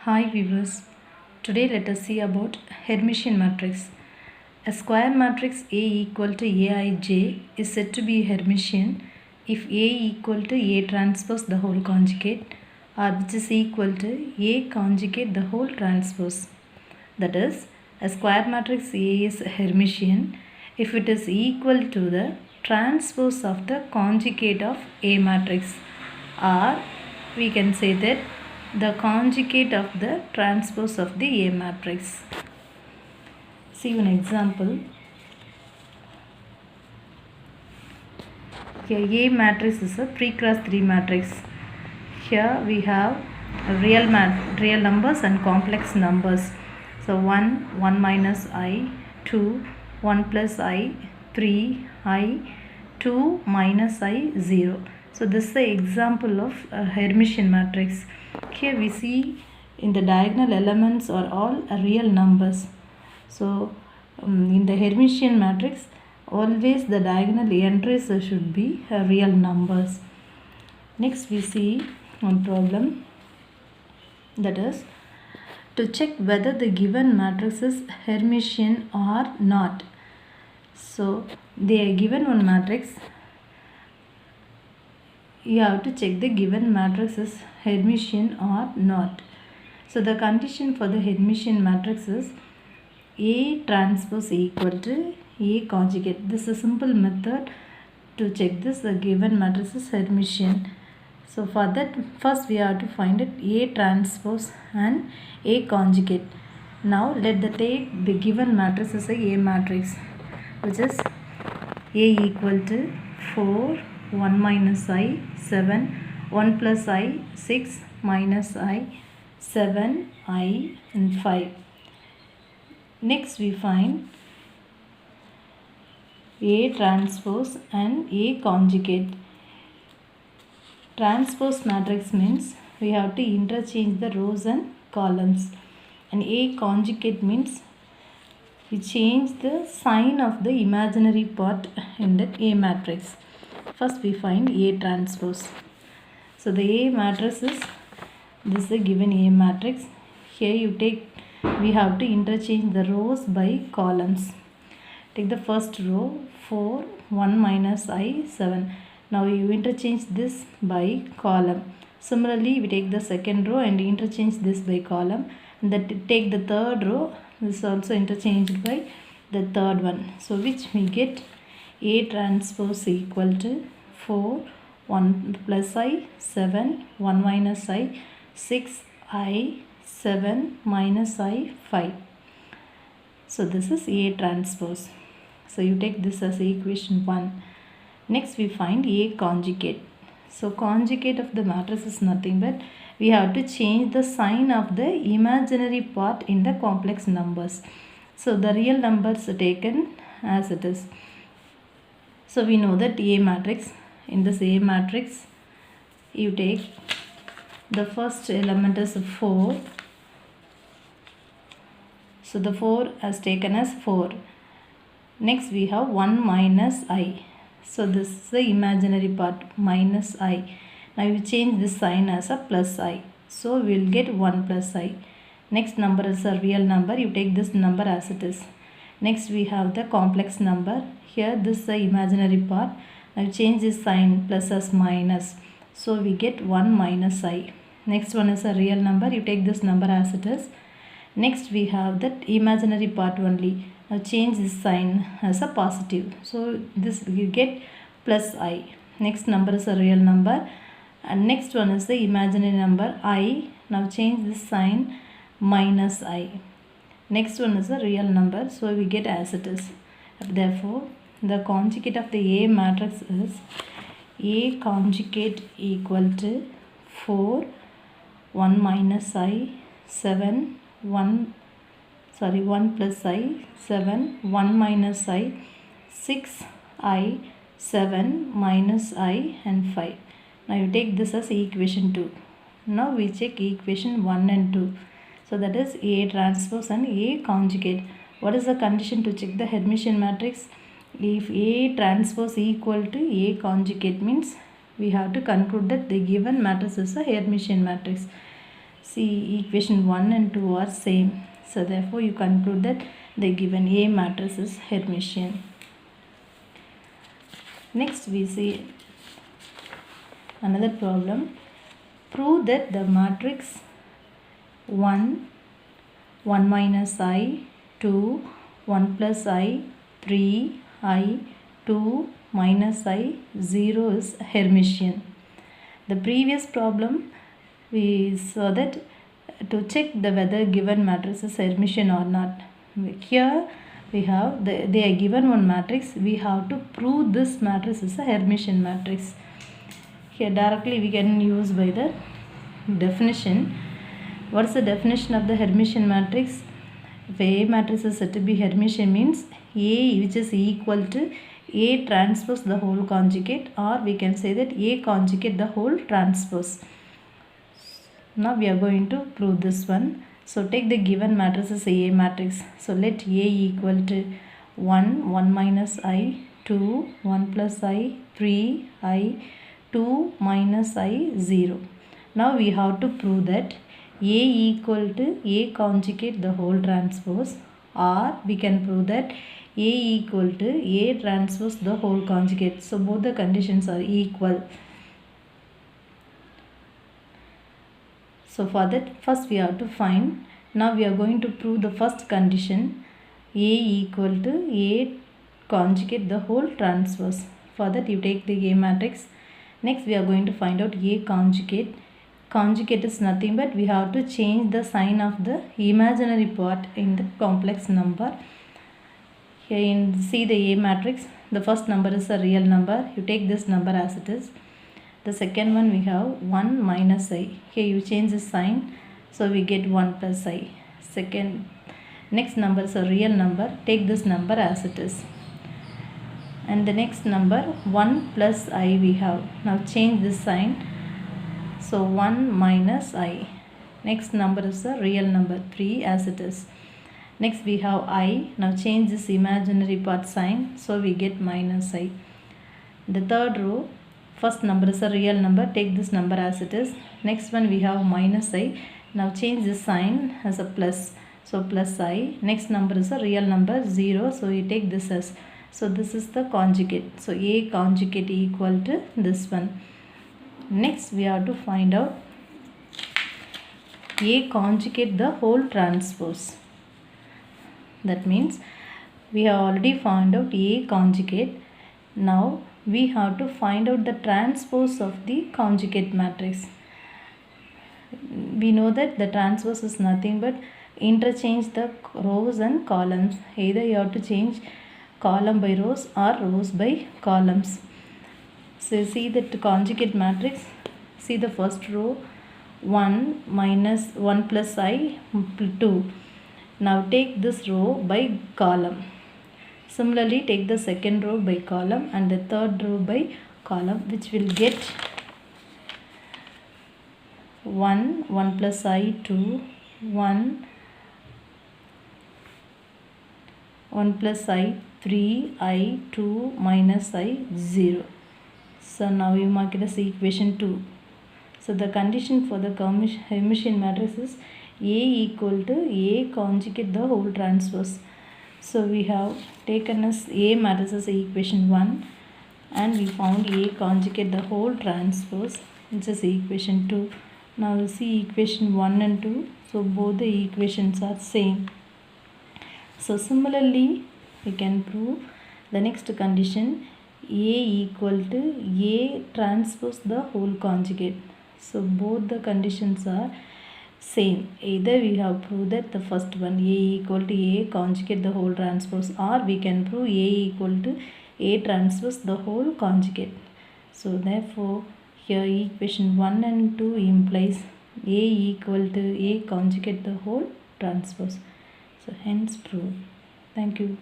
Hi viewers, today let us see about Hermitian matrix. A square matrix A equal to Aij is said to be Hermitian if A equal to A transpose the whole conjugate or which is equal to A conjugate the whole transpose. That is, a square matrix A is Hermitian if it is equal to the transpose of the conjugate of A matrix, or we can say that the conjugate of the transpose of the A matrix. See one example. Here A matrix is a 3x3 matrix. Here we have real numbers and complex numbers. So 1, 1 minus I, 2, 1 plus I, 3, I, 2 minus I, 0. So this is the example of a Hermitian matrix. Here we see in the diagonal elements are all real numbers. So in the Hermitian matrix, always the diagonal entries should be real numbers. Next we see one problem, that is to check whether the given matrix is Hermitian or not. So they are given one matrix. You have to check the given matrix is Hermitian or not. So the condition for the Hermitian matrix is A transpose equal to A conjugate. This is a simple method to check this. The given matrix is Hermitian. So for that, first we have to find it A transpose and A conjugate. Now let the take the given matrix is a matrix, which is A equal to 4, 1 minus I, 7, 1 plus I, 6 minus I, 7, I and 5. Next we find A transpose and A conjugate. Transpose matrix means we have to interchange the rows and columns, and A conjugate means we change the sign of the imaginary part in that A matrix. First we find A transpose. So the A matrix is, this is a given A matrix. Here we have to interchange the rows by columns. Take the first row, 4, 1 minus I, 7. Now you interchange this by column. Similarly, we take the second row and interchange this by column. And that take the third row, this is also interchanged by the third one. So which we get A transpose equal to 4, 1 plus I, 7, 1 minus I, 6 I, 7 minus I, 5. So this is A transpose. So you take this as equation 1. Next we find A conjugate. So conjugate of the matrix is nothing but we have to change the sign of the imaginary part in the complex numbers. So the real numbers are taken as it is. So we know that A matrix, in this A matrix you take the first element is 4. So the 4 is taken as 4. Next we have 1 minus I. So this is the imaginary part, minus I. Now you change this sign as a plus I. So we will get 1 plus I. Next number is a real number. You take this number as it is. Next we have the complex number. Here this is the imaginary part. Now you change this sign, plus as minus. So we get 1 minus I. Next one is a real number. You take this number as it is. Next we have that imaginary part only. Now change this sign as a positive. So this you get plus I. Next number is a real number. And next one is the imaginary number I. Now change this sign minus I. Next one is a real number. So we get as it is. Therefore, the conjugate of the A matrix is A conjugate equal to 4, 1 minus I, 7, 1 plus I, 7, 1 minus I, 6 I, 7 minus I and 5. Now you take this as equation 2. Now we check equation 1 and 2. So that is A transpose and A conjugate. What is the condition to check the Hermitian matrix? If A transpose equal to A conjugate means we have to conclude that the given matrix is a Hermitian matrix. See, equation 1 and 2 are same. So therefore you conclude that the given A matrix is Hermitian. Next we see another problem. Prove that the matrix 1, 1 minus I, 2, 1 plus I, 3, I, 2 minus I, 0 is Hermitian. The previous problem we saw that to check the whether given matrix is Hermitian or not. Here we have they are given one matrix. We have to prove this matrix is a Hermitian matrix. Here directly we can use by the definition. What is the definition of the Hermitian matrix? If A matrix is said to be Hermitian means A which is equal to A transpose the whole conjugate, or we can say that A conjugate the whole transpose. Now we are going to prove this one. So take the given matrix as A matrix. So let A equal to 1, 1 minus I, 2, 1 plus I, 3, I, 2 minus I, 0. Now we have to prove that A equal to A conjugate the whole transpose, or we can prove that A equal to A transpose the whole conjugate. So both the conditions are equal. So for that first we have to find. Now we are going to prove the first condition, A equal to A conjugate the whole transpose. For that you take the A matrix. Next we are going to find out A conjugate. Conjugate is nothing but we have to change the sign of the imaginary part in the complex number. Here in see the A matrix, the first number is a real number. You take this number as it is. The second one we have 1 minus I. Here you change the sign, so we get 1 plus I. Next number is a real number. Take this number as it is. And the next number 1 plus I we have. Now change this sign. So 1 minus I. Next number is a real number 3 as it is. Next we have I. Now change this imaginary part sign. So we get minus I. The third row, first number is a real number. Take this number as it is. Next one we have minus I. Now change this sign as a plus. So plus I. Next number is a real number 0. So you take this as. So this is the conjugate. So A conjugate equal to this one. Next we have to find out A conjugate the whole transpose. That means we have already found out A conjugate. Now we have to find out the transpose of the conjugate matrix. We know that the transpose is nothing but interchange the rows and columns. Either you have to change column by rows or rows by columns. So see that conjugate matrix. See the first row, 1 minus 1 plus I, 2. Now take this row by column. Similarly take the second row by column and the third row by column, which will get 1, 1 plus I, 2, 1, 1 plus I, 3, I, 2 minus I, 0. So now you mark it as equation 2. So the condition for the Hermitian matrix is A equal to A conjugate the whole transpose. So we have taken as A matrix as equation 1 and we found A conjugate the whole transpose, which is equation 2. Now we see equation 1 and 2. So both the equations are same. So similarly we can prove the next condition, A equal to A transpose the whole conjugate. So both the conditions are same. Either we have proved that the first one, A equal to A conjugate the whole transpose, or we can prove A equal to A transpose the whole conjugate. So therefore here equation 1 and 2 implies A equal to A conjugate the whole transpose. So hence proved. Thank you.